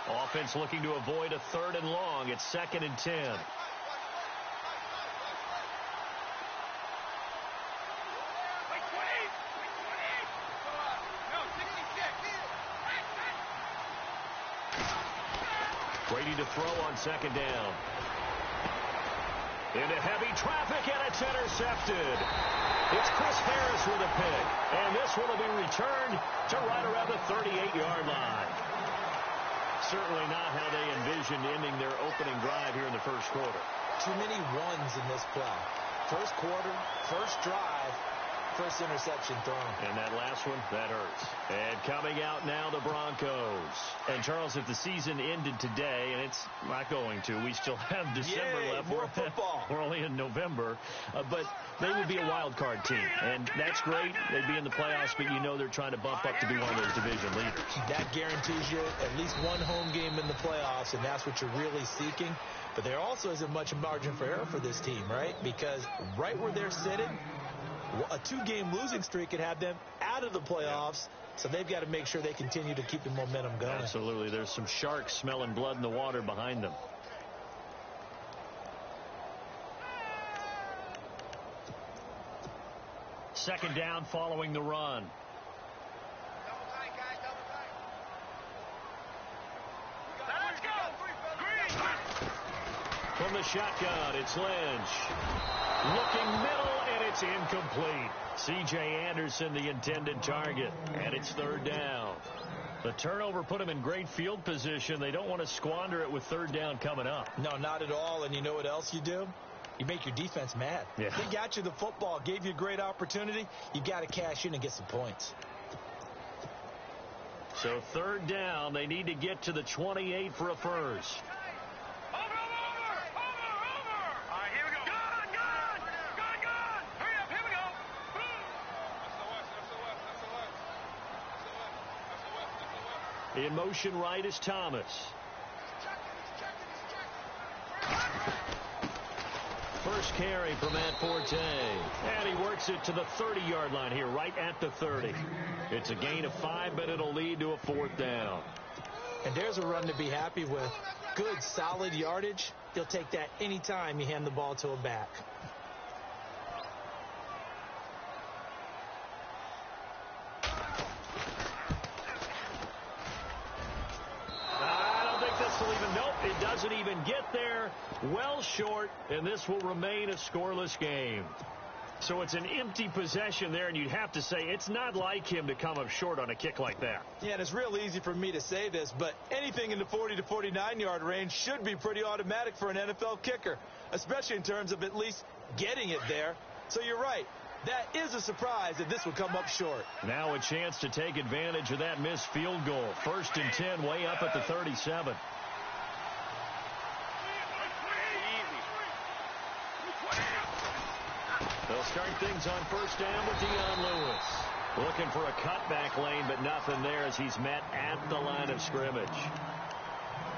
Offense looking to avoid a 3rd and long. It's 2nd and 10. Brady to throw on 2nd down. Into heavy traffic, and it's intercepted. It's Chris Harris with a pick. And this one will be returned to right around the 38-yard line. Certainly not how they envisioned ending their opening drive here in the first quarter. Too many ones in this play. First quarter, first drive, first interception thrown. And that last one, that hurts. And coming out now, the Broncos. And, Charles, if the season ended today, and it's not going to, we still have December left. More football. We're only in November. But they would be a wild card team. And that's great. They'd be in the playoffs, but you know they're trying to bump up to be one of those division leaders. That guarantees you at least one home game in the playoffs, and that's what you're really seeking. But there also isn't much margin for error for this team, right? Because right where they're sitting, a 2-game losing streak could have them out of the playoffs, so they've got to make sure they continue to keep the momentum going. Absolutely. There's some sharks smelling blood in the water behind them. Second down following the run. Double tight, guys, double tight. Let's go. From the shotgun, it's Lynch. Looking middle, and it's incomplete. C.J. Anderson, the intended target, and it's 3rd down. The turnover put them in great field position. They don't want to squander it with 3rd down coming up. No, not at all. And you know what else you do? You make your defense mad. Yeah. They got you the football, gave you a great opportunity. You got to cash in and get some points. So 3rd down, they need to get to the 28 for a first. In motion right is Thomas. First carry for Matt Forte. And he works it to the 30-yard line here, right at the 30. It's a gain of 5, but it'll lead to a 4th down. And there's a run to be happy with. Good, solid yardage. He'll take that anytime you hand the ball to a back. It doesn't even get there. Well short, and this will remain a scoreless game. So it's an empty possession there, and you'd have to say it's not like him to come up short on a kick like that. Yeah, and it's real easy for me to say this, but anything in the 40 to 49-yard range should be pretty automatic for an NFL kicker, especially in terms of at least getting it there. So you're right. That is a surprise that this would come up short. Now a chance to take advantage of that missed field goal. 1st and 10, way up at the 37. They'll start things on 1st down with Dion Lewis. Looking for a cutback lane, but nothing there as he's met at the line of scrimmage.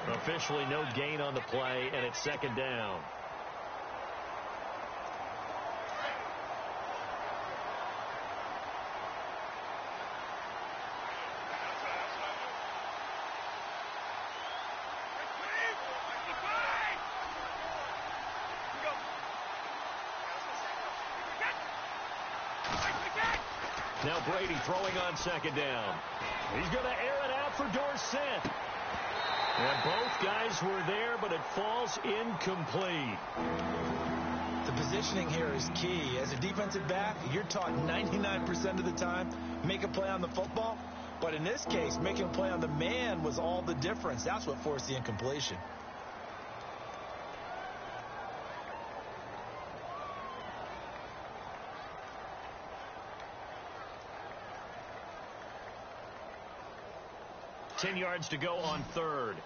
Officially no gain on the play, and it's 2nd down. Now Brady throwing on 2nd down. He's going to air it out for Dorsett. And both guys were there, but it falls incomplete. The positioning here is key. As a defensive back, you're taught 99% of the time, make a play on the football. But in this case, making a play on the man was all the difference. That's what forced the incompletion. Ten yards to go on 3rd.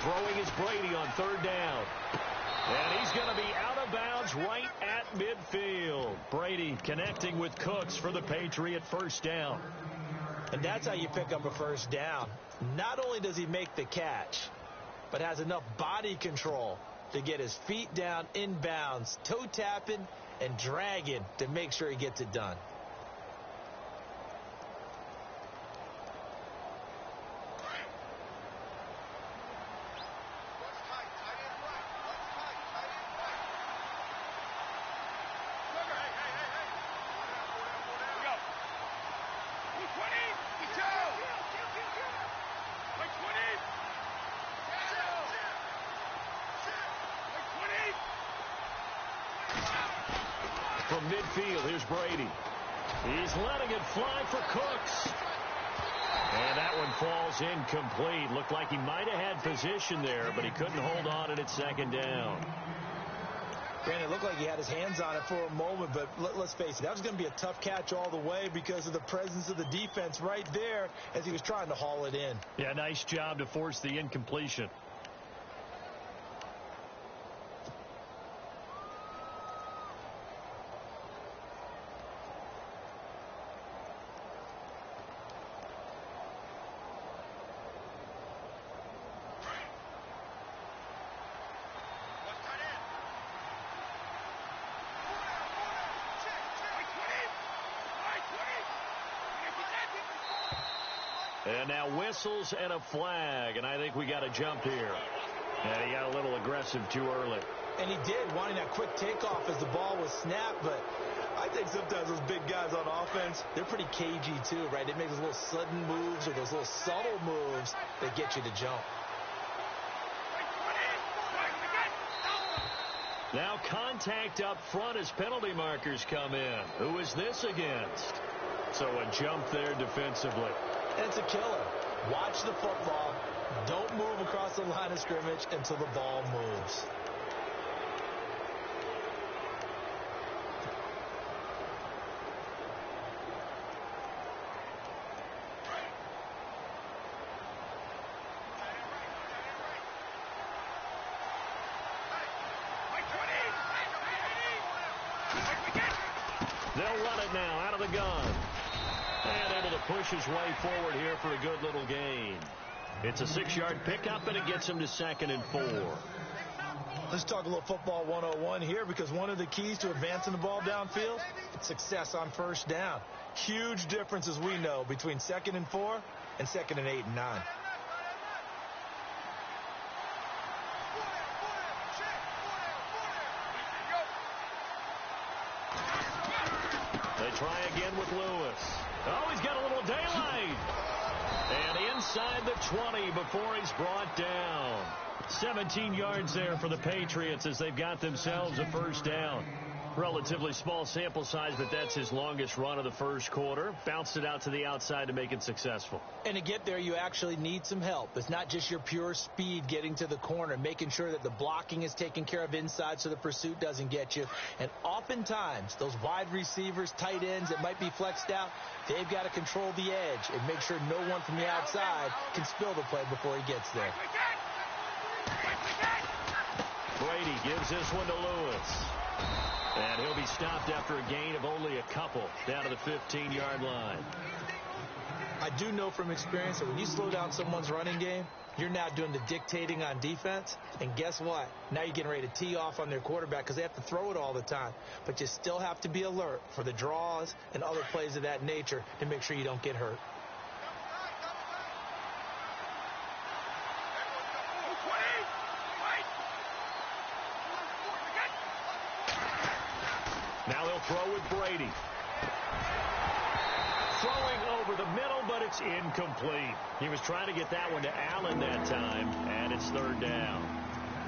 Throwing is Brady on 3rd down. And he's going to be out of of bounds right at midfield. Brady connecting with Cooks for the Patriot first down. And that's how you pick up a first down. Not only does he make the catch, but has enough body control to get his feet down inbounds, toe tapping and dragging to make sure he gets it done. From midfield, here's Brady. He's letting it fly for Cooks. And that one falls incomplete. Looked like he might have had position there, but he couldn't hold on and it's second down. Brandon, it looked like he had his hands on it for a moment, but let's face it, that was going to be a tough catch all the way because of the presence of the defense right there as he was trying to haul it in. Yeah, nice job to force the incompletion. And now whistles and a flag, and I think we got a jump here. And he got a little aggressive too early. And he did, wanting that quick takeoff as the ball was snapped, but I think sometimes those big guys on offense, they're pretty cagey too, right? They make those little sudden moves or those little subtle moves that get you to jump. Now contact up front as penalty markers come in. Who is this against? So a jump there defensively. And it's a killer. Watch the football. Don't move across the line of scrimmage until the ball moves. They'll run it now out of the gun. And able to push his way forward here for a good little gain. It's a 6-yard pickup, and it gets him to 2nd and 4. Let's talk a little football 101 here, because one of the keys to advancing the ball downfield, success on first down. Huge difference, as we know, between 2nd and 4 and 2nd and 8 and 9. They try again with Lewis. Oh, he's got a little daylight. And inside the 20 before he's brought down. 17 yards there for the Patriots as they've got themselves a first down. Relatively small sample size, but that's his longest run of the first quarter. Bounced it out to the outside to make it successful. And to get there, you actually need some help. It's not just your pure speed getting to the corner, making sure that the blocking is taken care of inside so the pursuit doesn't get you. And oftentimes, those wide receivers, tight ends that might be flexed out, they've got to control the edge and make sure no one from the outside can spill the play before he gets there. Brady gives this one to Lewis. And he'll be stopped after a gain of only a couple down to the 15-yard line. I do know from experience that when you slow down someone's running game, you're now doing the dictating on defense. And guess what? Now you're getting ready to tee off on their quarterback because they have to throw it all the time. But you still have to be alert for the draws and other plays of that nature to make sure you don't get hurt. Now he'll throw with Brady. Throwing over the middle, but it's incomplete. He was trying to get that one to Allen that time, and it's 3rd down.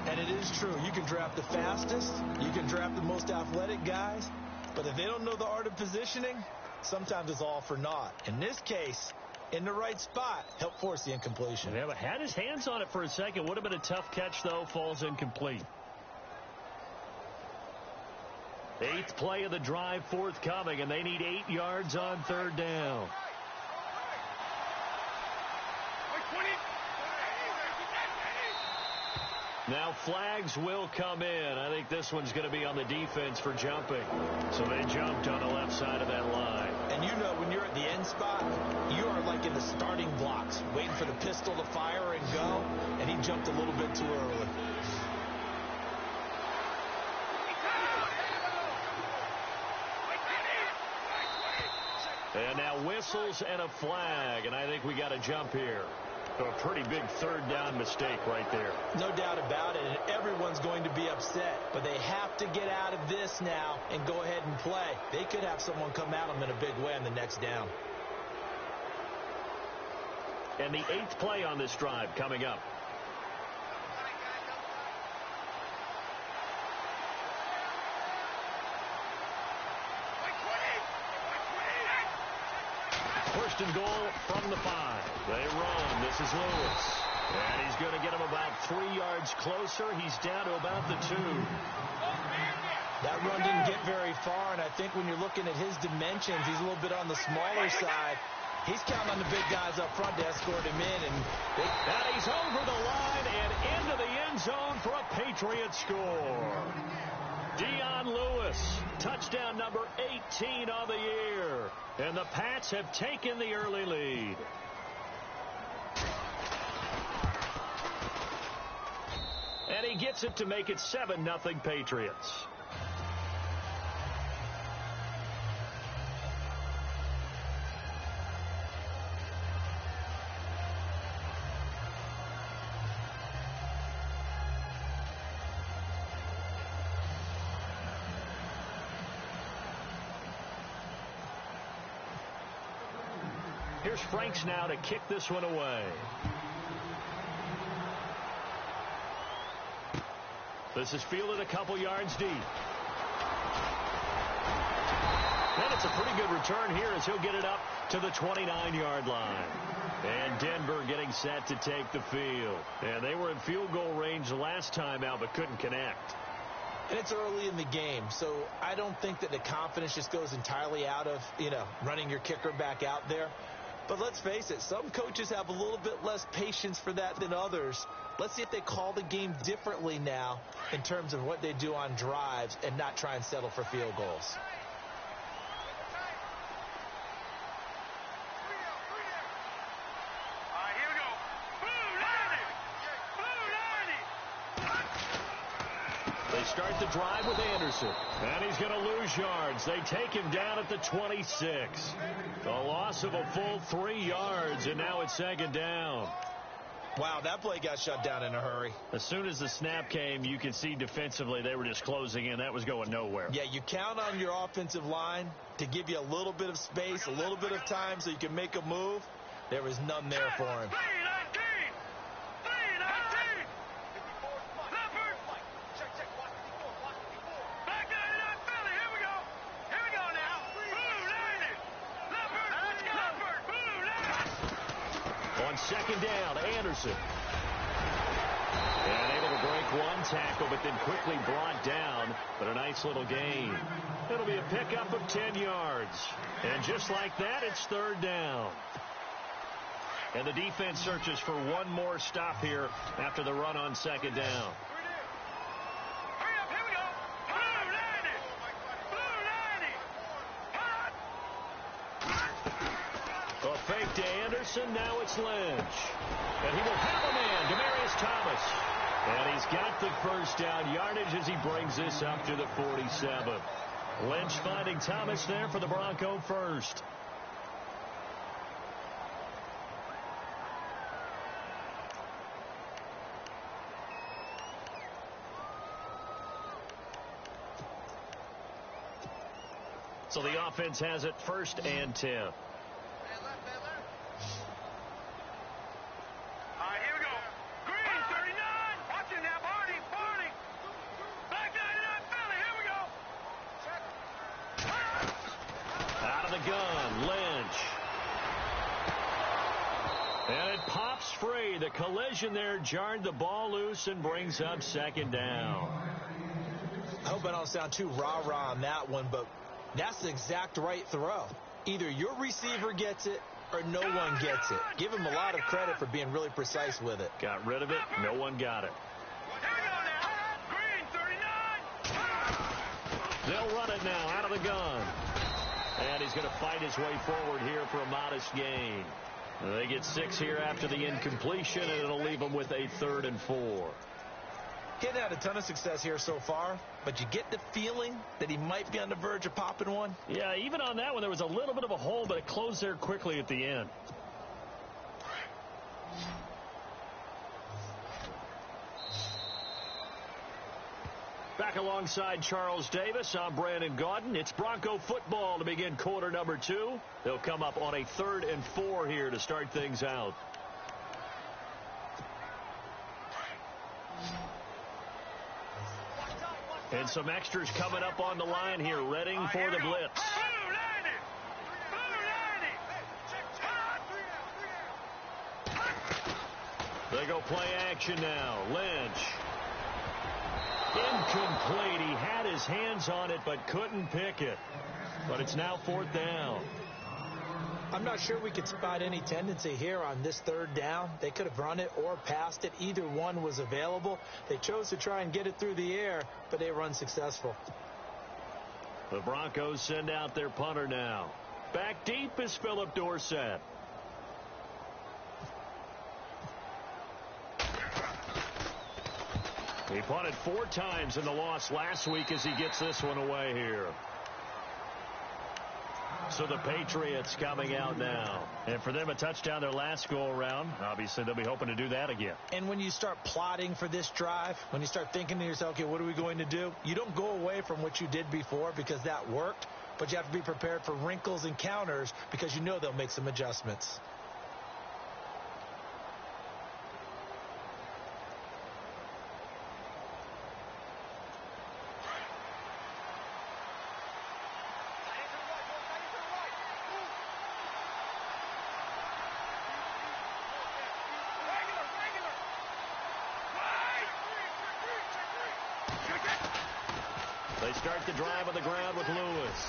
And it is true. You can draft the fastest. You can draft the most athletic guys. But if they don't know the art of positioning, sometimes it's all for naught. In this case, in the right spot, help force the incompletion. Yeah, but had his hands on it for a second. Would have been a tough catch, though. Falls incomplete. 8th play of the drive forthcoming, and they need 8 yards on 3rd down. Now flags will come in. I think this one's going to be on the defense for jumping. So they jumped on the left side of that line. And you know when you're at the end spot, you are like in the starting blocks, waiting for the pistol to fire and go, and he jumped a little bit too early. And now whistles and a flag, and I think we got a jump here. So a pretty big third down mistake right there. No doubt about it, and everyone's going to be upset. But they have to get out of this now and go ahead and play. They could have someone come at them in a big way on the next down. And the 8th play on this drive coming up. First and goal from the 5. They run. This is Lewis. And he's going to get him about 3 yards closer. He's down to about the 2. That run didn't get very far, and I think when you're looking at his dimensions, he's a little bit on the smaller side. He's counting on the big guys up front to escort him in. And he's over the line and into the end zone for a Patriot score. Dion Lewis, touchdown number 18 on the year. And the Pats have taken the early lead. And he gets it to make it 7-0 Patriots. Here's Franks now to kick this one away. This is fielded a couple yards deep. And it's a pretty good return here as he'll get it up to the 29-yard line. And Denver getting set to take the field. And they were in field goal range last time out but couldn't connect. And it's early in the game, so I don't think that the confidence just goes entirely out of, running your kicker back out there. But let's face it, some coaches have a little bit less patience for that than others. Let's see if they call the game differently now in terms of what they do on drives and not try and settle for field goals. They start the drive with Anderson. And he's going to lose yards. They take him down at the 26. A loss of a full 3 yards, and now it's second down. Wow, that play got shut down in a hurry. As soon as the snap came, you could see defensively they were just closing in. That was going nowhere. Yeah, you count on your offensive line to give you a little bit of space, a little bit of time so you can make a move. There was none there for him. On second down, Anderson. And able to break one tackle, but then quickly brought down. But a nice little gain. It'll be a pickup of 10 yards. And just like that, it's third down. And the defense searches for one more stop here after the run on second down. A fake to Anderson. Now it's Lynch. And he will have a man, Demaryius Thomas. And he's got the first down yardage as he brings this up to the 47. Lynch finding Thomas there for the Bronco first. So the offense has it 1st and 10. Gun, Lynch. And it pops free. The collision there jarred the ball loose and brings up second down. I hope I don't sound too rah-rah on that one, but that's the exact right throw. Either your receiver gets it or no one gets it. Give him a lot of credit for being really precise with it. Got rid of it. No one got it. They'll run it now out of the gun. And he's going to fight his way forward here for a modest gain. They get 6 here after the incompletion, and it'll leave them with a 3rd and 4. He hadn't had a ton of success here so far, but you get the feeling that he might be on the verge of popping one. Yeah, even on that one, there was a little bit of a hole, but it closed there quickly at the end. Back alongside Charles Davis, I'm Brandon Gaudin. It's Bronco football to begin quarter number 2. They'll come up on a 3rd and 4 here to start things out. And some extras coming up on the line here, readying for the blitz. They go play action now. Lynch. Incomplete. He had his hands on it but couldn't pick it. But it's now 4th down. I'm not sure we could spot any tendency here on this 3rd down. They could have run it or passed it. Either one was available. They chose to try and get it through the air, but they were unsuccessful. The Broncos send out their punter now. Back deep is Philip Dorsett. He punted 4 times in the loss last week as he gets this one away here. So the Patriots coming out now. And for them, a touchdown their last go-around. Obviously, they'll be hoping to do that again. And when you start plotting for this drive, when you start thinking to yourself, okay, what are we going to do? You don't go away from what you did before because that worked, but you have to be prepared for wrinkles and counters because you know they'll make some adjustments. They start the drive on the ground with Lewis.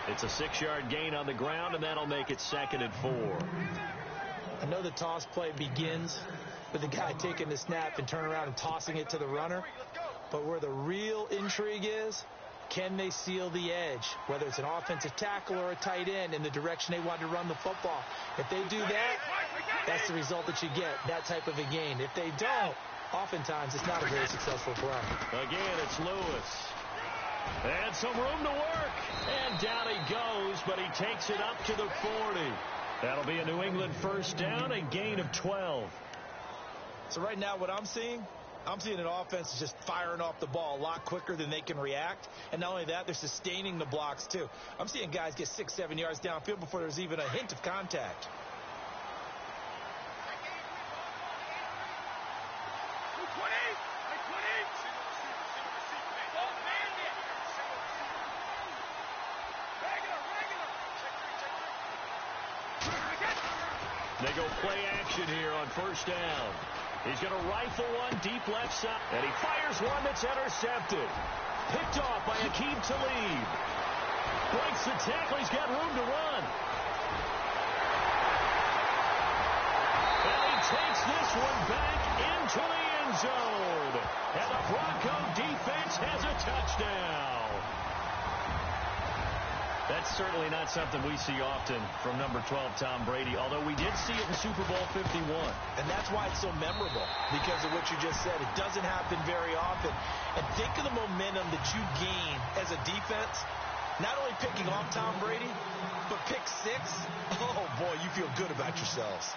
It's a 6-yard gain on the ground, and that'll make it 2nd and 4. I know the toss play begins with the guy taking the snap and turning around and tossing it to the runner. But where the real intrigue is, can they seal the edge, whether it's an offensive tackle or a tight end, in the direction they want to run the football? If they do that, that's the result that you get, that type of a gain. If they don't, oftentimes it's not a very successful play. Again, it's Lewis. And some room to work. And down he goes, but he takes it up to the 40. That'll be a New England 1st down, a gain of 12. So right now what I'm seeing an offense is just firing off the ball a lot quicker than they can react. And not only that, they're sustaining the blocks too. I'm seeing guys get 6-7 yards downfield before there's even a hint of contact. They go play action here on 1st down. He's going to rifle one deep left side. And he fires one that's intercepted. Picked off by Akeem Talib. Breaks the tackle. He's got room to run. And he takes this one back into the end zone. And the Bronco defense has a touchdown. That's certainly not something we see often from number 12, Tom Brady, although we did see it in Super Bowl 51. And that's why it's so memorable, because of what you just said. It doesn't happen very often. And think of the momentum that you gain as a defense, not only picking off Tom Brady, but pick 6. Oh, boy, you feel good about yourselves.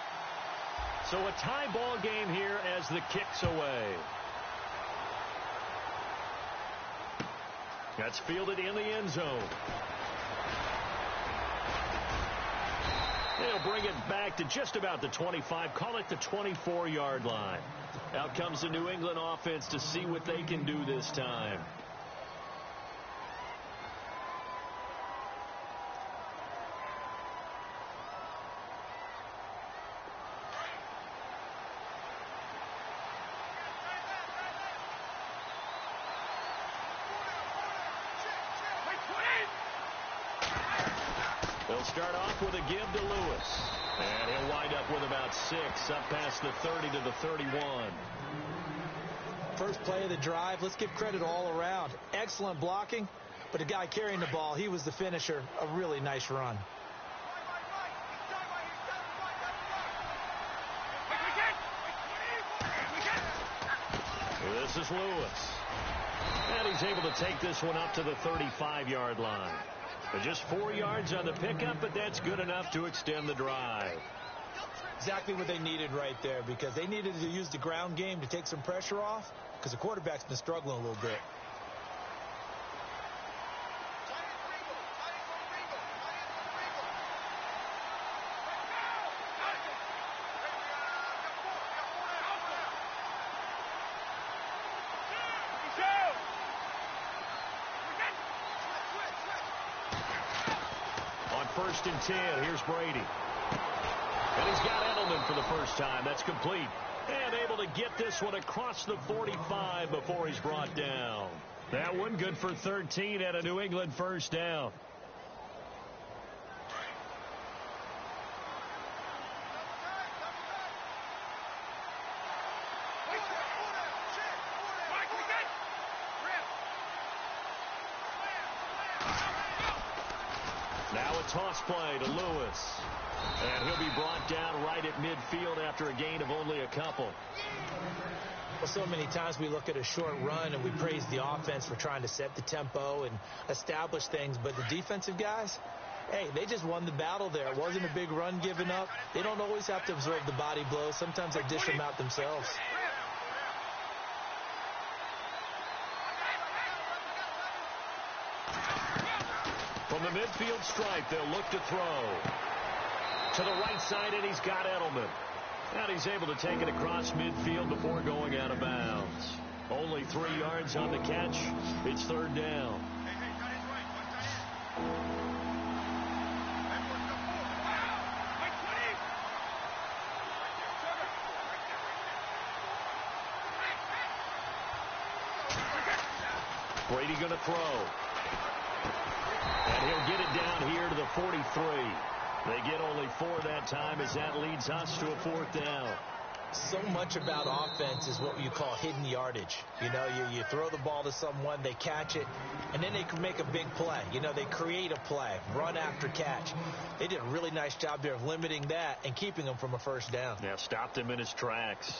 So a tie ball game here as the kick's away. That's fielded in the end zone. They'll bring it back to just about the 25, call it the 24-yard line. Out comes the New England offense to see what they can do this time. They'll start off with a give to Lewis. And he'll wind up with about 6, up past the 30 to the 31. first play of the drive. Let's give credit all around. Excellent blocking, but the guy carrying the ball, he was the finisher. A really nice run. This is Lewis. And he's able to take this one up to the 35-yard line. But just 4 yards on the pickup, but that's good enough to extend the drive. Exactly what they needed right there, because they needed to use the ground game to take some pressure off, because the quarterback's been struggling a little bit. On 1st and 10, here's Brady. And he's got Edelman for the first time. That's complete. And able to get this one across the 45 before he's brought down. That one good for 13 at a New England first down. Now a toss play to Lewis. And he'll be brought down right at midfield after a gain of only a couple. Well, so many times we look at a short run and we praise the offense for trying to set the tempo and establish things. But the defensive guys, hey, they just won the battle there. It wasn't a big run given up. They don't always have to absorb the body blows. Sometimes they dish them out themselves. From the midfield stripe, they'll look to throw. To the right side, and he's got Edelman. And he's able to take it across midfield before going out of bounds. Only 3 yards on the catch. It's 3rd down. Brady going to throw. And he'll get it down here to the 43. They get only 4 that time as that leads us to a 4th down. So much about offense is what you call hidden yardage. You know, you throw the ball to someone, they catch it, and then they can make a big play. You know, they create a play, run after catch. They did a really nice job there of limiting that and keeping him from a first down. Yeah, stopped him in his tracks.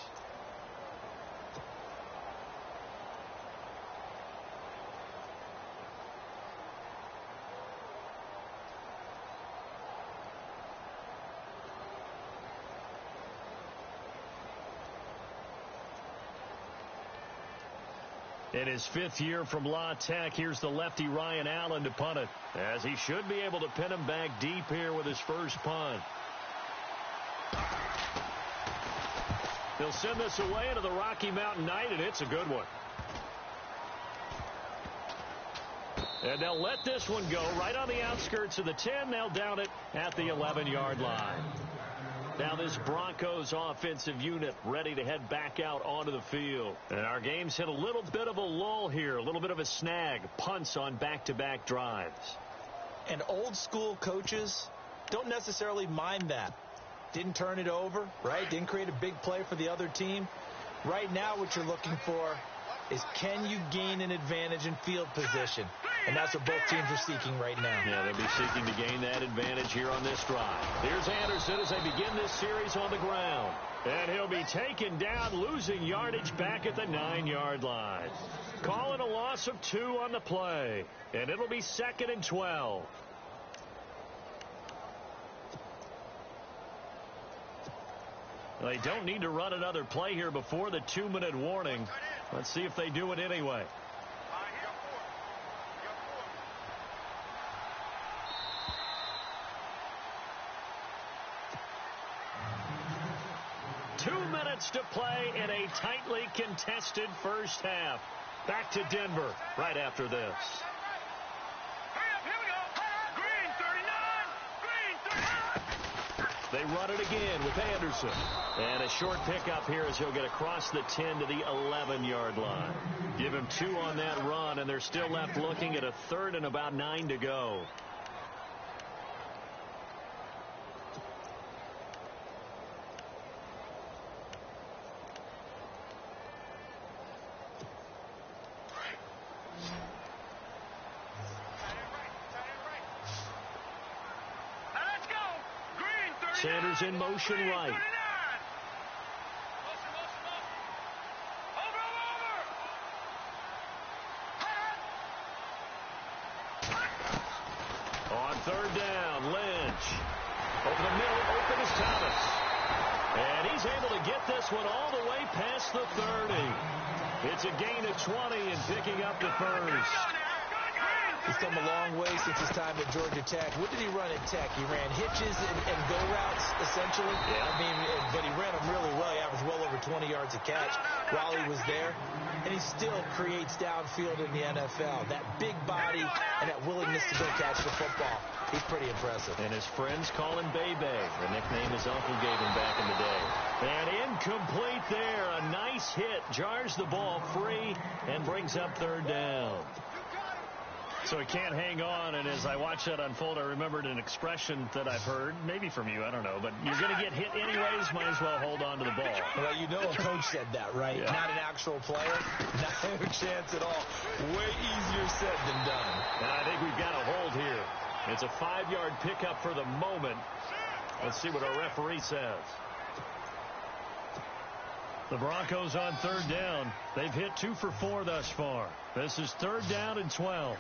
In his 5th year from La Tech, here's the lefty Ryan Allen to punt it, as he should be able to pin him back deep here with his first punt. They'll send this away into the Rocky Mountain night, and it's a good one. And they'll let this one go right on the outskirts of the 10. They'll down it at the 11-yard line. Now this Broncos offensive unit ready to head back out onto the field. And our game's hit a little bit of a lull here, a little bit of a snag. Punts on back-to-back drives. And old school coaches don't necessarily mind that. Didn't turn it over, right? Didn't create a big play for the other team. Right now what you're looking for is, can you gain an advantage in field position? And that's what both teams are seeking right now. Yeah, they'll be seeking to gain that advantage here on this drive. Here's Anderson as they begin this series on the ground. And he'll be taken down, losing yardage back at the 9-yard line. Calling a loss of 2 on the play. And it'll be 2nd and 12. They don't need to run another play here before the 2-minute warning. Let's see if they do it anyway. 2 minutes to play in a tightly contested first half. Back to Denver right after this. They run it again with Anderson. And a short pickup here as he'll get across the 10 to the 11-yard line. Give him 2 on that run, and they're still left looking at a 3rd and about 9 to go. Sanders in motion right. On third down, Lynch. Over the middle, open is Thomas. And he's able to get this one all the way past the 30. It's a gain of 20 and picking up the first. He's come a long way since his time at Georgia Tech. What did he run at Tech? He ran hitches and go routes, essentially. Yeah. I mean, but he ran them really well. He averaged well over 20 yards a catch while he was there. And he still creates downfield in the NFL. That big body and that willingness to go catch the football. He's pretty impressive. And his friends call him Bebe, the nickname his uncle gave him back in the day. And incomplete there. A nice hit. Jars the ball free and brings up third down. So he can't hang on, and as I watched that unfold, I remembered an expression that I've heard, maybe from you, I don't know, but you're going to get hit anyways, might as well hold on to the ball. Well, you know a coach said that, right? Yeah. Not an actual player. Not a chance at all. Way easier said than done. And I think we've got a hold here. It's a 5-yard pickup for the moment. Let's see what our referee says. The Broncos on third down. They've hit 2 for 4 thus far. This is third down and 12.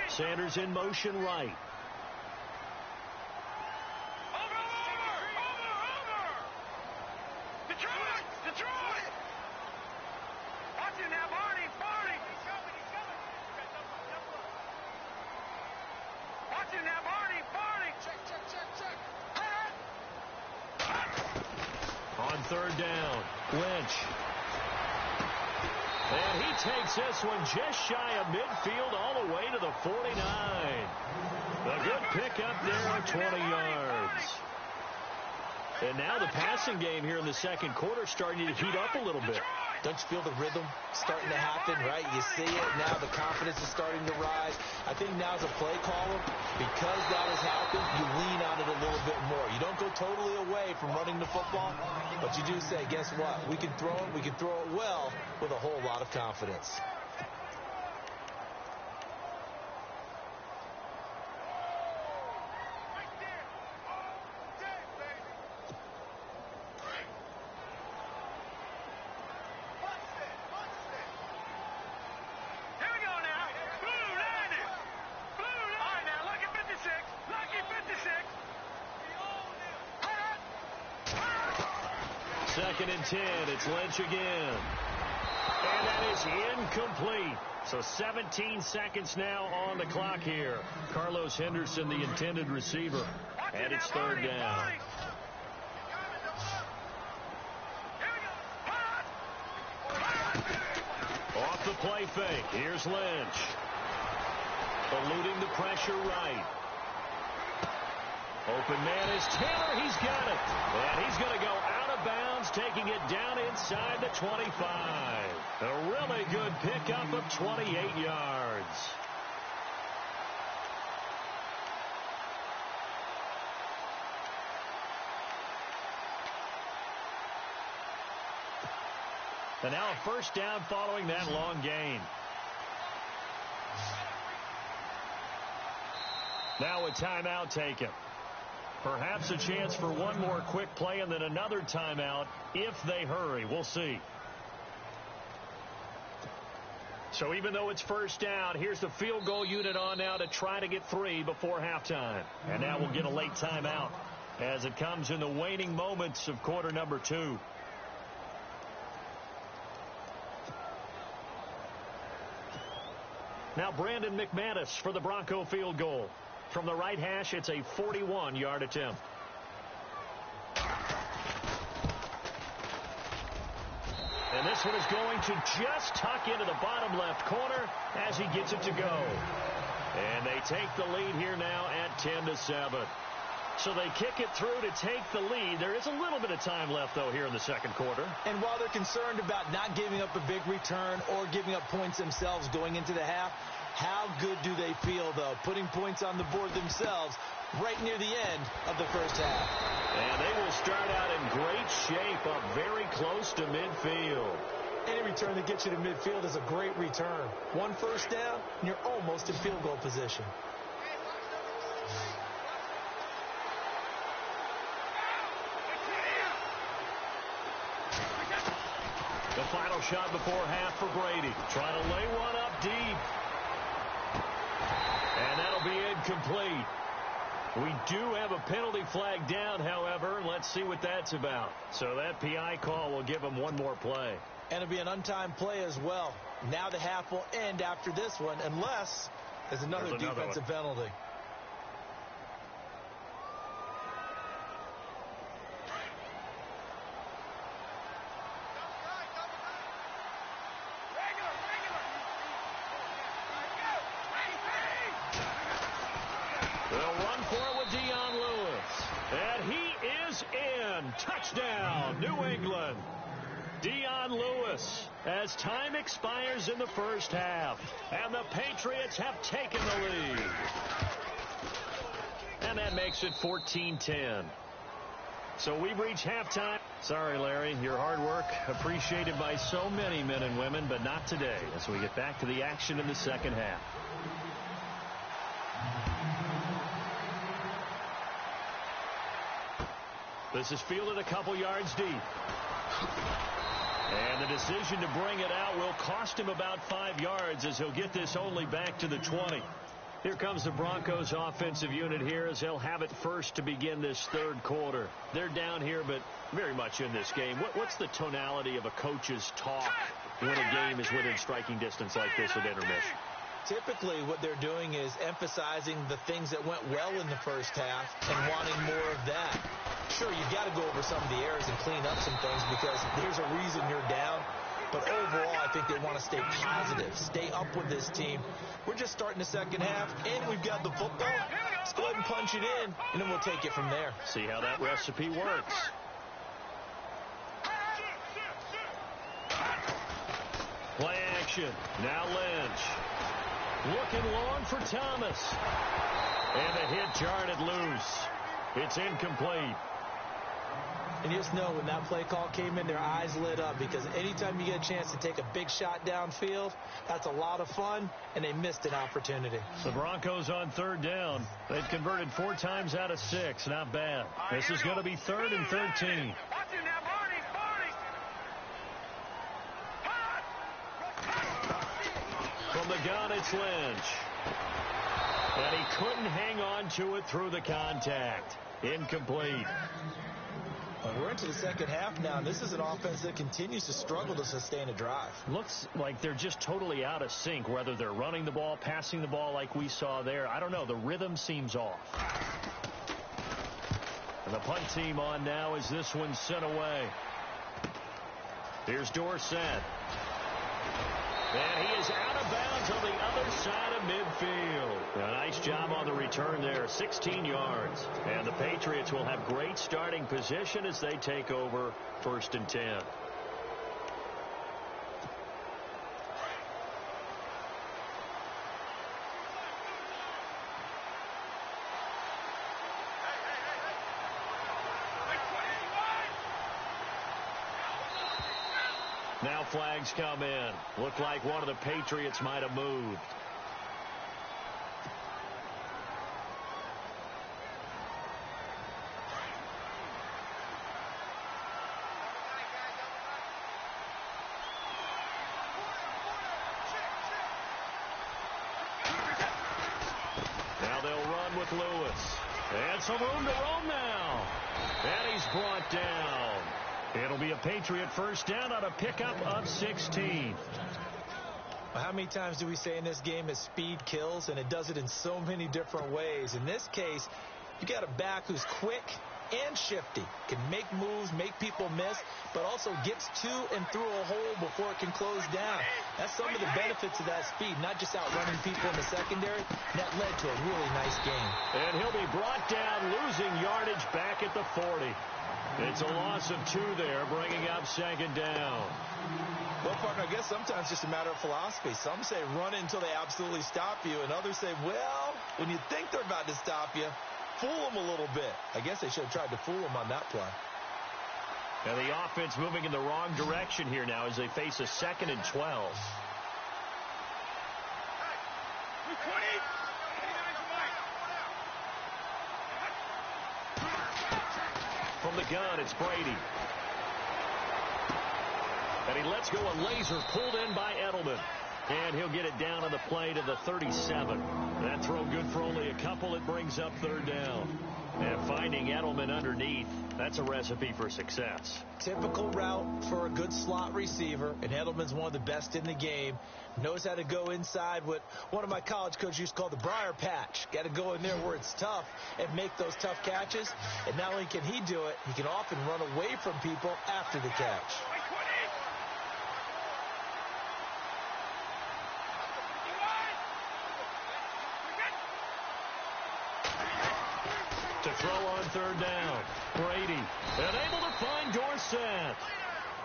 Sanders in motion right. Detroit! Watch it now, Barney! Watch it now, Barney! Check. On third down, Lynch. And he takes this one just shy of midfield all the way to the 49. A good pickup there of 20 yards. And now the passing game here in the second quarter starting to heat up a little bit. Don't you feel the rhythm starting to happen, right? You see it now. The confidence is starting to rise. I think now as a play caller, because that has happened, you lean on it a little bit more. You don't go totally away from running the football, but you do say, guess what? We can throw it. We can throw it well with a whole lot of confidence. Second and 10. It's Lynch again. And that is incomplete. So 17 seconds now on the clock here. Carlos Henderson, the intended receiver. And it's third down. Off the play fake. Here's Lynch. Eluding the pressure right. Open man is Taylor. He's got it. And he's going to go out of bounds, taking it down inside the 25. A really good pickup of 28 yards. And now a first down following that long gain. Now a timeout taken. Perhaps a chance for one more quick play and then another timeout if they hurry. We'll see. So even though it's first down, here's the field goal unit on now to try to get 3 before halftime. And now we'll get a late timeout as it comes in the waning moments of quarter number 2. Now Brandon McManus for the Bronco field goal. From the right hash, it's a 41-yard attempt. And this one is going to just tuck into the bottom left corner as he gets it to go. And they take the lead here now at 10-7. So they kick it through to take the lead. There is a little bit of time left, though, here in the second quarter. And while they're concerned about not giving up a big return or giving up points themselves going into the half, how good do they feel, though, putting points on the board themselves right near the end of the first half? And they will start out in great shape, up very close to midfield. Any return that gets you to midfield is a great return. One first down, and you're almost in field goal position. shot before half for Brady. Trying to lay one up deep. And that'll be incomplete. We do have a penalty flag down, however. Let's see what that's about. So that PI call will give him one more play. And it'll be an untimed play as well. Now the half will end after this one, unless there's another defensive penalty. Touchdown, New England. Dion Lewis, as time expires in the first half, and the Patriots have taken the lead. And that makes it 14-10. So we've reached halftime. Sorry, Larry, your hard work appreciated by so many men and women, but not today as we get back to the action in the second half. This is fielded a couple yards deep. And the decision to bring it out will cost him about 5 yards as he'll get this only back to the 20. Here comes the Broncos offensive unit here as they'll have it first to begin this third quarter. They're down here, but very much in this game. What's the tonality of a coach's talk when a game is within striking distance like this at intermission? Typically, what they're doing is emphasizing the things that went well in the first half and wanting more of that. Sure, you've got to go over some of the errors and clean up some things because there's a reason you're down. But overall, I think they want to stay positive, stay up with this team. We're just starting the second half, and we've got the football. Let's go ahead and punch it in, and then we'll take it from there. See how that recipe works. Play action. Now Lynch. Looking long for Thomas. And the hit jarred it loose. It's incomplete. And you just know when that play call came in, their eyes lit up because anytime you get a chance to take a big shot downfield, that's a lot of fun, and they missed an opportunity. The Broncos on third down. They've converted 4 times out of 6. Not bad. This is going to be 3rd and 13. From the gun, it's Lynch. And he couldn't hang on to it through the contact. Incomplete. Well, we're into the second half now, and this is an offense that continues to struggle to sustain a drive. Looks like they're just totally out of sync, whether they're running the ball, passing the ball like we saw there. I don't know. The rhythm seems off. And the punt team on now as this one's sent away. Here's Dorsett. And he is out of bounds on the other side of midfield. A nice job on the return there, 16 yards. And the Patriots will have great starting position as they take over 1st and 10. Now flags come in. Looked like one of the Patriots might have moved. Now they'll run with Lewis. And some room to roam now. And he's brought down. It'll be a Patriot first down on a pickup of 16. Well, how many times do we say in this game that speed kills, and it does it in so many different ways? In this case, you got a back who's quick and shifty, can make moves, make people miss, but also gets to and through a hole before it can close down. That's some of the benefits of that speed, not just outrunning people in the secondary. That led to a really nice game. And he'll be brought down, losing yardage back at the 40. It's a loss of 2 there, bringing up 2nd down. Well, partner, I guess sometimes it's just a matter of philosophy. Some say run it until they absolutely stop you, and others say, well, when you think they're about to stop you, fool them a little bit. I guess they should have tried to fool them on that play. And the offense moving in the wrong direction here now as they face a 2nd and 12. From the gun, it's Brady. And he lets go a laser pulled in by Edelman. And he'll get it down on the play to the 37. That throw good for only a couple. It brings up third down. And finding Edelman underneath, that's a recipe for success. Typical route for a good slot receiver, and Edelman's one of the best in the game. Knows how to go inside what one of my college coaches used to call the briar patch. Got to go in there where it's tough and make those tough catches. And not only can he do it, he can often run away from people after the catch. To throw on third down. Brady unable to find Dorsett.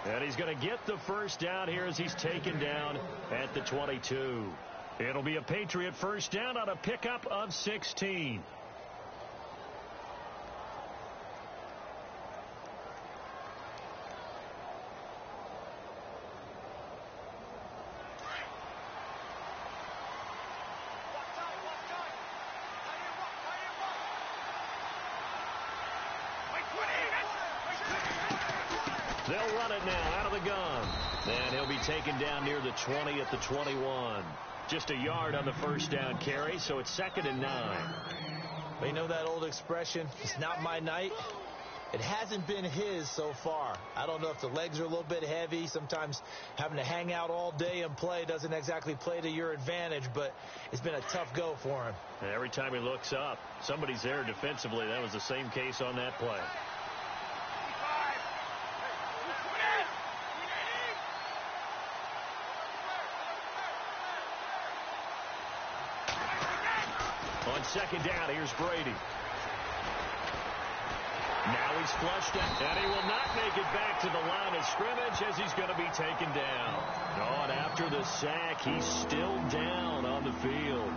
And he's going to get the first down here as he's taken down at the 22. It'll be a Patriot first down on a pickup of 16. They'll run it now out of the gun. And he'll be taken down near the 20 at the 21. Just a yard on the first down carry, so it's 2nd and 9. Well, you know that old expression, it's not my night? It hasn't been his so far. I don't know if the legs are a little bit heavy. Sometimes having to hang out all day and play doesn't exactly play to your advantage, but it's been a tough go for him. And every time he looks up, somebody's there defensively. That was the same case on that play. On second down, here's Brady. Now he's flushed out, and he will not make it back to the line of scrimmage as he's going to be taken down. Oh, and after the sack, he's still down on the field.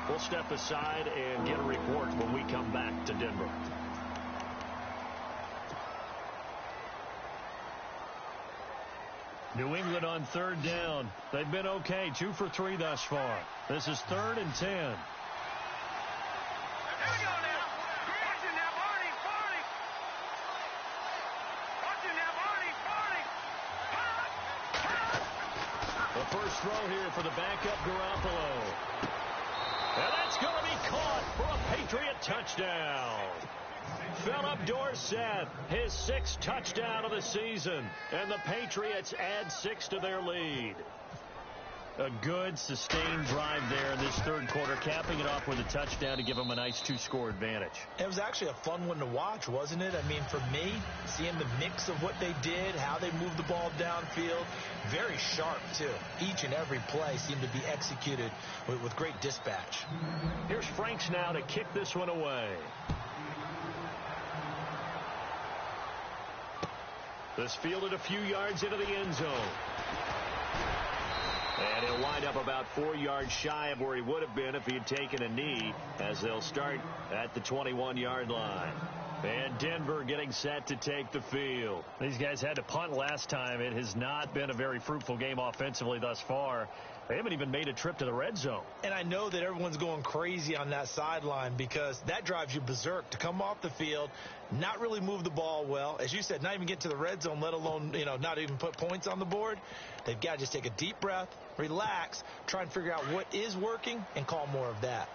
We'll step aside and get a report when we come back to Denver. New England on third down. They've been okay, 2 for 3 thus far. This is 3rd and 10. First throw here for the backup Garoppolo. And that's going to be caught for a Patriot touchdown. Philip Dorsett, his 6th touchdown of the season. And the Patriots add 6 to their lead. A good, sustained drive there in this third quarter, capping it off with a touchdown to give them a nice 2-score advantage. It was actually a fun one to watch, wasn't it? I mean, for me, seeing the mix of what they did, how they moved the ball downfield, very sharp, too. Each and every play seemed to be executed with great dispatch. Here's Franks now to kick this one away. This fielded a few yards into the end zone. And he'll wind up about 4 yards shy of where he would have been if he had taken a knee, as they'll start at the 21-yard line. And Denver getting set to take the field. These guys had to punt last time. It has not been a very fruitful game offensively thus far. They haven't even made a trip to the red zone. And I know that everyone's going crazy on that sideline because that drives you berserk to come off the field, not really move the ball well. As you said, not even get to the red zone, let alone, not even put points on the board. They've got to just take a deep breath, relax, try and figure out what is working, and call more of that.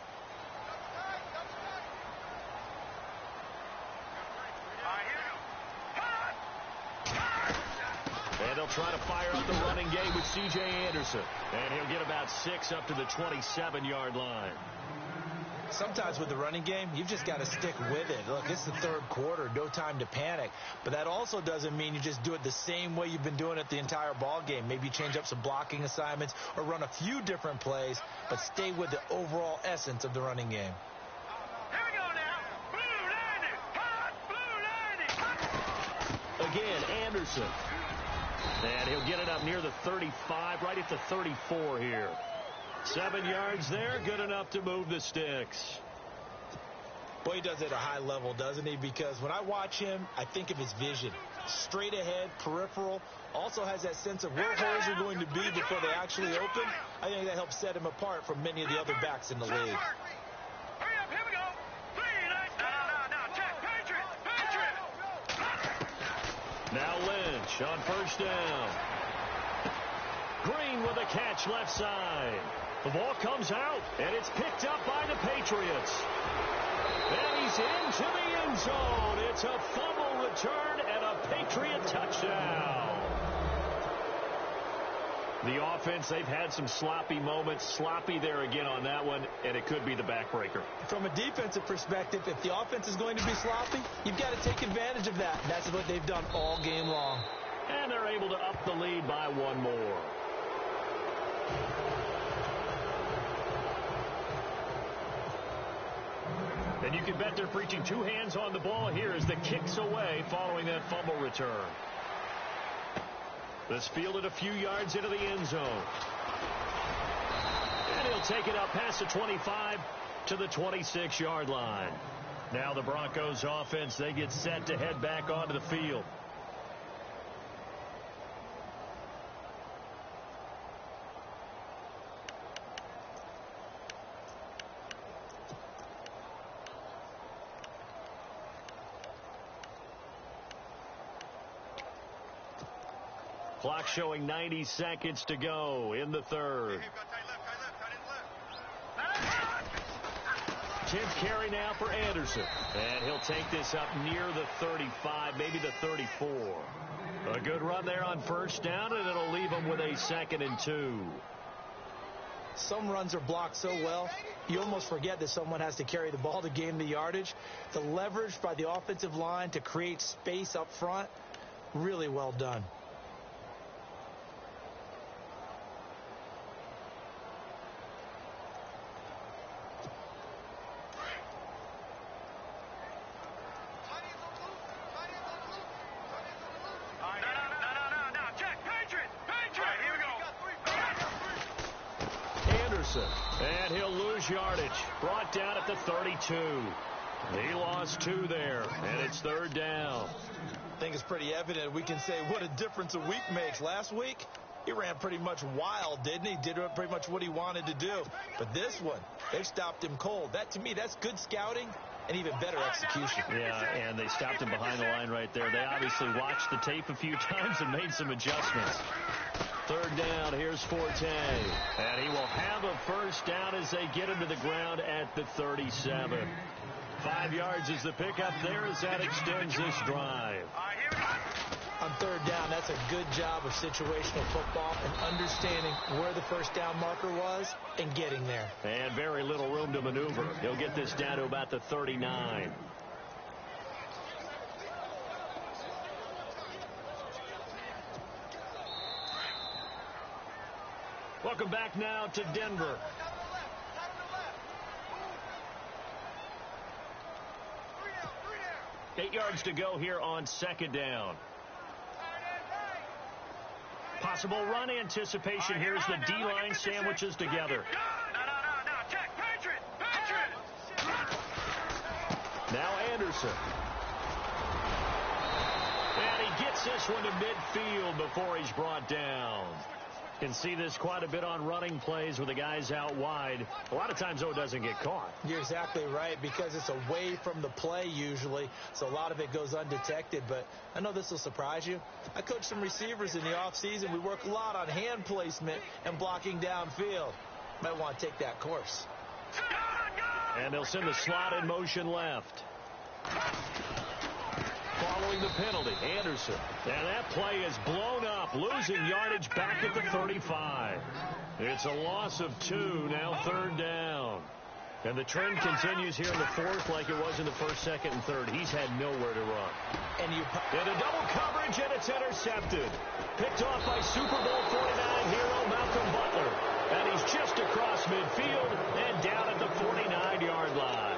And they'll try to fire up the running game with C.J. Anderson. And he'll get about 6 up to the 27-yard line. Sometimes with the running game, you've just got to stick with it. Look, it's the third quarter, no time to panic. But that also doesn't mean you just do it the same way you've been doing it the entire ball game. Maybe change up some blocking assignments or run a few different plays, but stay with the overall essence of the running game. Here we go now. Blue 90. Blue 90. Again, Anderson. And he'll get it up near the 35, right at the 34 here. 7 yards there, good enough to move the sticks. Boy, he does it at a high level, doesn't he? Because when I watch him, I think of his vision. Straight ahead, peripheral, also has that sense of where holes are going to be before they actually open. I think that helps set him apart from many of the other backs in the league. Hurry up, here we go. No, check, Patriot. Now Lynch on first down. Green with a catch left side. The ball comes out, and it's picked up by the Patriots. And he's into the end zone. It's a fumble return and a Patriot touchdown. The offense, they've had some sloppy moments. Sloppy there again on that one, and it could be the backbreaker. From a defensive perspective, if the offense is going to be sloppy, you've got to take advantage of that. And that's what they've done all game long. And they're able to up the lead by one more. And you can bet they're preaching two hands on the ball here as the kick's away following that fumble return. This fielded a few yards into the end zone. And he'll take it up past the 25 to the 26-yard line. Now the Broncos offense, they get set to head back onto the field. Clock showing 90 seconds to go in the third. 10th carry now for Anderson. And he'll take this up near the 35, maybe the 34. A good run there on first down, and it'll leave him with a 2nd and 2. Some runs are blocked so well, you almost forget that someone has to carry the ball to gain the yardage. The leverage by the offensive line to create space up front, really well done. And he'll lose yardage. Brought down at the 32. He lost 2 there, and it's 3rd down. I think it's pretty evident. We can say what a difference a week makes. Last week, he ran pretty much wild, didn't he? Did pretty much what he wanted to do. But this one, they've stopped him cold. That, to me, that's good scouting and even better execution. Yeah, and they stopped him behind the line right there. They obviously watched the tape a few times and made some adjustments. 3rd down, here's Forte. And he will have a first down as they get him to the ground at the 37. 5 yards is the pickup there as that extends this drive. On 3rd down, that's a good job of situational football and understanding where the first down marker was and getting there. And very little room to maneuver. He'll get this down to about the 39. Welcome back now to Denver. Eight yards to go here on 2nd down. Possible run anticipation here as the D-line sandwiches together. Now Anderson. And he gets this one to midfield before he's brought down. Can see this quite a bit on running plays with the guys out wide. A lot of times, though, it doesn't get caught. You're exactly right, because it's away from the play usually, so a lot of it goes undetected. But I know this will surprise you. I coach some receivers in the offseason. We work a lot on hand placement and blocking downfield. Might want to take that course. And they'll send the slot in motion left. Following the penalty, Anderson. And that play is blown up, losing yardage back at the 35. It's a loss of 2, now 3rd down. And the trend continues here in the 4th like it was in the 1st, 2nd, and 3rd. He's had nowhere to run. And a double coverage, and it's intercepted. Picked off by Super Bowl 49 hero Malcolm Butler. And he's just across midfield and down at the 49-yard line.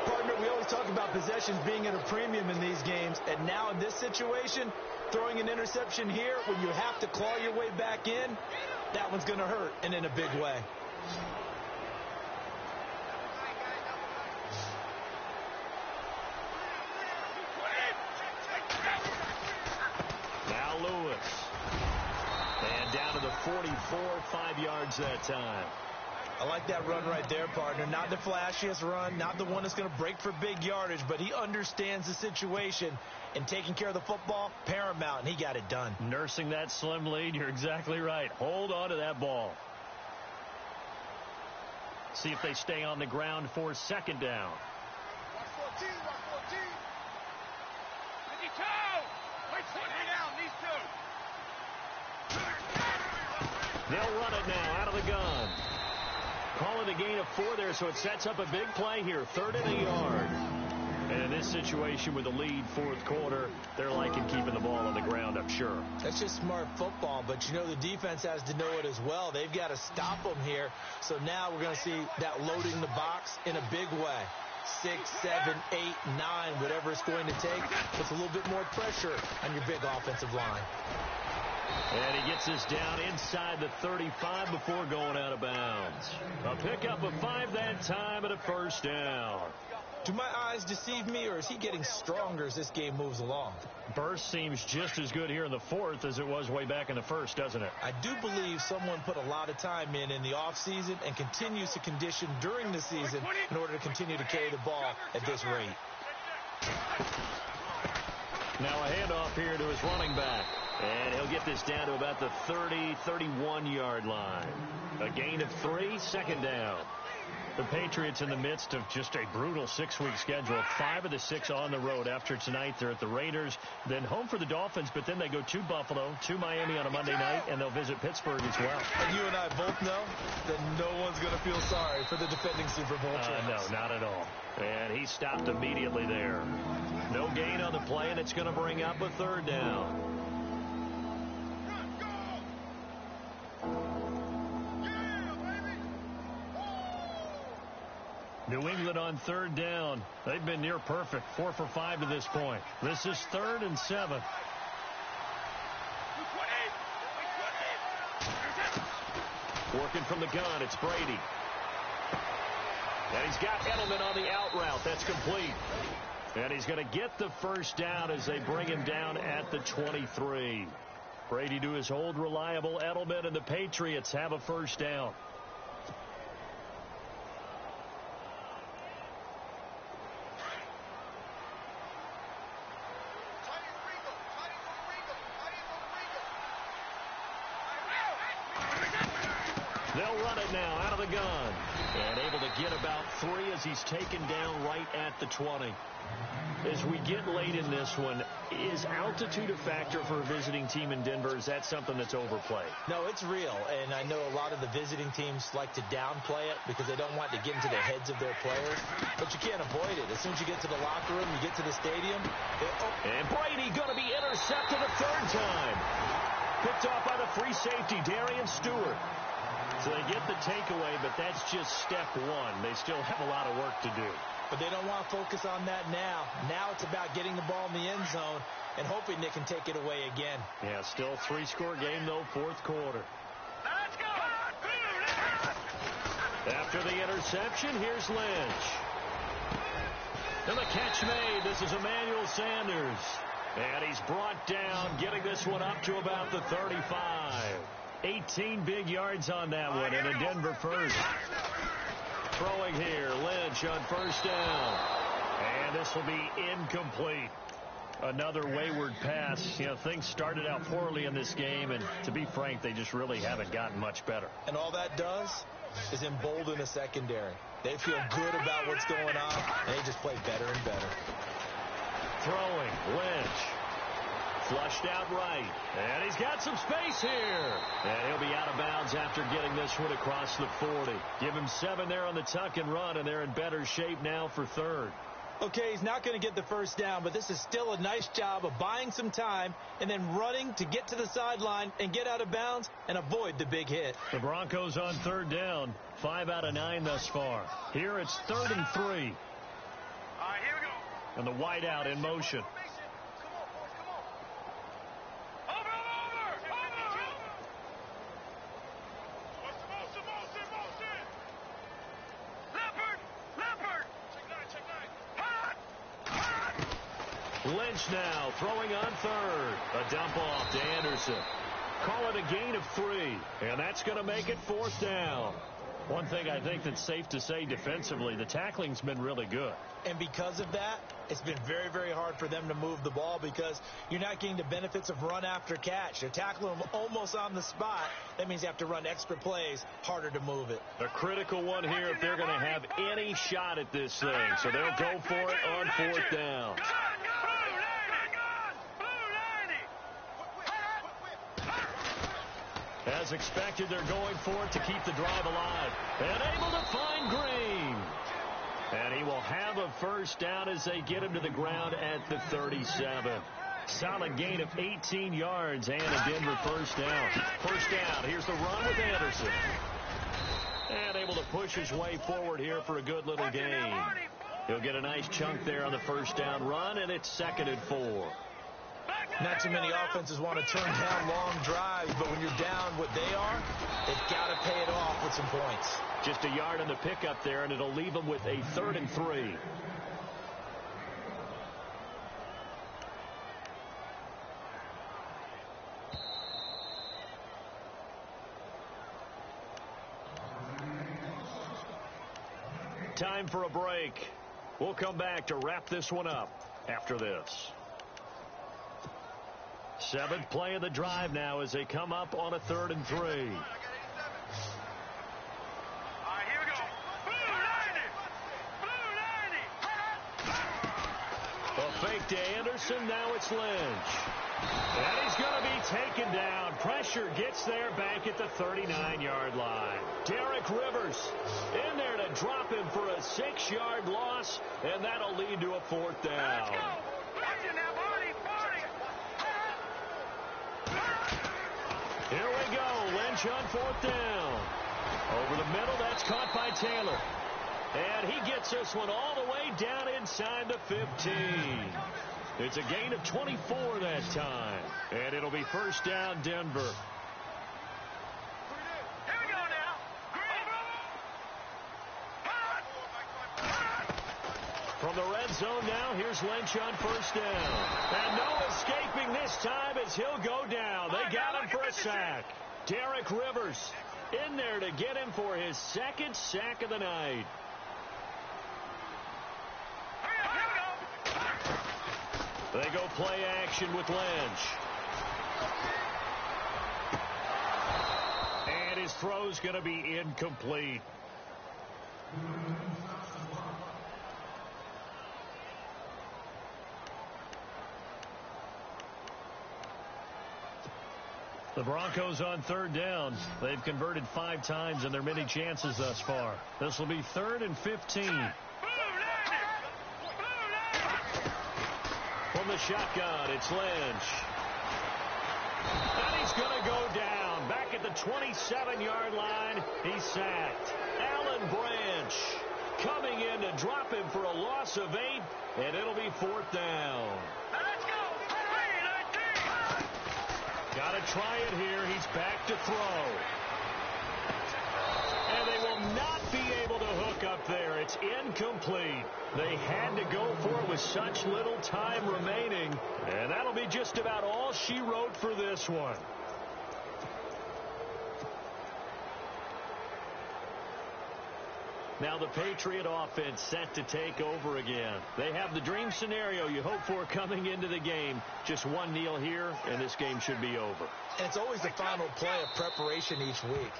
Partner, we always talk about possessions being at a premium in these games, and now in this situation, throwing an interception here when you have to claw your way back in, that one's going to hurt, and in a big way. Now Lewis. And down to the 44, 5 yards that time. I like that run right there, partner. Not the flashiest run, not the one that's going to break for big yardage, but he understands the situation, and taking care of the football, paramount, and he got it done. Nursing that slim lead, you're exactly right. Hold on to that ball. See if they stay on the ground for second down. Watch 14, watch 14. 52. Wait, 20 down, these two. They'll run it now out of the gun. Calling a gain of 4 there, so it sets up a big play here. 3rd and a yard. And in this situation with the lead, 4th quarter, they're liking keeping the ball on the ground, I'm sure. That's just smart football, but you know the defense has to know it as well. They've got to stop them here. So now we're going to see that loading the box in a big way. 6, 7, 8, 9, whatever it's going to take, puts a little bit more pressure on your big offensive line. And he gets this down inside the 35 before going out of bounds. A pickup of 5 that time and a first down. Do my eyes deceive me, or is he getting stronger as this game moves along? Burst seems just as good here in the 4th as it was way back in the 1st, doesn't it? I do believe someone put a lot of time in the offseason and continues to condition during the season in order to continue to carry the ball at this rate. Now a handoff here to his running back. And he'll get this down to about the 30, 31-yard line. A gain of 3, second down. The Patriots in the midst of just a brutal 6-week schedule. 5 of the 6 on the road. After tonight, they're at the Raiders, then home for the Dolphins, but then they go to Buffalo, to Miami on a Monday night, and they'll visit Pittsburgh as well. And you and I both know that no one's going to feel sorry for the defending Super Bowl champs. No, not at all. And he stopped immediately there. No gain on the play, and it's going to bring up a 3rd down. New England on 3rd down. They've been near perfect. 4 for 5 to this point. This is 3rd and 7. Working from the gun, it's Brady. And he's got Edelman on the out route. That's complete. And he's going to get the first down as they bring him down at the 23. Brady to his old reliable Edelman, and the Patriots have a first down. They'll run it now out of the gun. And able to get about 3 as he's taken down right at the 20. As we get late in this one, is altitude a factor for a visiting team in Denver? Is that something that's overplayed? No, it's real. And I know a lot of the visiting teams like to downplay it because they don't want to get into the heads of their players. But you can't avoid it. As soon as you get to the locker room, you get to the stadium. And Brady going to be intercepted a 3rd time. Picked off by the free safety, Darian Stewart. So they get the takeaway, but that's just step 1. They still have a lot of work to do. But they don't want to focus on that now. Now it's about getting the ball in the end zone and hoping they can take it away again. Yeah, still 3-score game, though, 4th quarter. Let's go! After the interception, here's Lynch. And the catch made. This is Emmanuel Sanders. And he's brought down, getting this one up to about the 35. 18 big yards on that one, and a Denver first. Throwing here, Lynch on first down. And this will be incomplete. Another wayward pass. You know, things started out poorly in this game, and to be frank, they just really haven't gotten much better. And all that does is embolden the secondary. They feel good about what's going on, and they just play better and better. Throwing, Lynch. Flushed out right. And he's got some space here. And he'll be out of bounds after getting this one across the 40. Give him 7 there on the tuck and run, and they're in better shape now for 3rd. Okay, he's not going to get the first down, but this is still a nice job of buying some time and then running to get to the sideline and get out of bounds and avoid the big hit. The Broncos on 3rd down. 5 out of 9 thus far. Here it's 3rd and 3. All right, here we go. And the wideout in motion. Lynch now throwing on 3rd. A dump off to Anderson. Call it a gain of 3. And that's going to make it 4th down. One thing I think that's safe to say defensively, the tackling's been really good. And because of that, it's been very, very hard for them to move the ball because you're not getting the benefits of run after catch. You're tackling them almost on the spot. That means you have to run extra plays, harder to move it. A critical one here if they're going to have any shot at this thing. So they'll go for it on 4th down. As expected, they're going for it to keep the drive alive. And able to find Green. And he will have a first down as they get him to the ground at the 37. Solid gain of 18 yards and a Denver first down. First down. Here's the run with Anderson. And able to push his way forward here for a good little gain. He'll get a nice chunk there on the first down run, and it's 2nd and 4. Not too many offenses want to turn down long drives, but when you're down what they are, they've got to pay it off with some points. Just a yard on the pickup there, and it'll leave them with a 3rd and 3. Time for a break. We'll come back to wrap this one up after this. 7th play of the drive now as they come up on a 3rd and 3. All right, here we go. Blue 90. A fake to Anderson. Now it's Lynch. And he's going to be taken down. Pressure gets there back at the 39-yard line. Derek Rivers in there to drop him for a 6-yard loss, and that'll lead to a 4th down. Let's go. Watch it now, Barney. Here we go. Lynch on 4th down. Over the middle, that's caught by Taylor. And he gets this one all the way down inside the 15. It's a gain of 24 that time. And it'll be first down, Denver. Here we go now. From the red zone now, here's Lynch on first down. And no escaping this time as he'll go down. They got him for a sack. Derek Rivers in there to get him for his 2nd sack of the night. They go play action with Lynch. And his throw's going to be incomplete. The Broncos on 3rd down. They've converted 5 times in their many chances thus far. This will be 3rd and 15. From the shotgun, it's Lynch. And he's going to go down. Back at the 27-yard line, he's sacked. Alan Branch coming in to drop him for a loss of 8, and it'll be 4th down. Let's go. Got to try it here. He's back to throw. And they will not be able to hook up there. It's incomplete. They had to go for it with such little time remaining. And that'll be just about all she wrote for this one. Now the Patriot offense set to take over again. They have the dream scenario you hope for coming into the game. Just one kneel here, and this game should be over. And it's always the final play of preparation each week.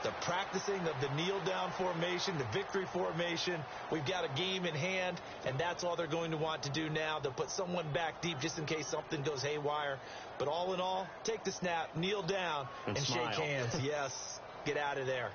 The practicing of the kneel-down formation, the victory formation. We've got a game in hand, and that's all they're going to want to do now. They'll put someone back deep just in case something goes haywire. But all in all, take the snap, kneel down, and smile. shake hands. Yes, get out of there.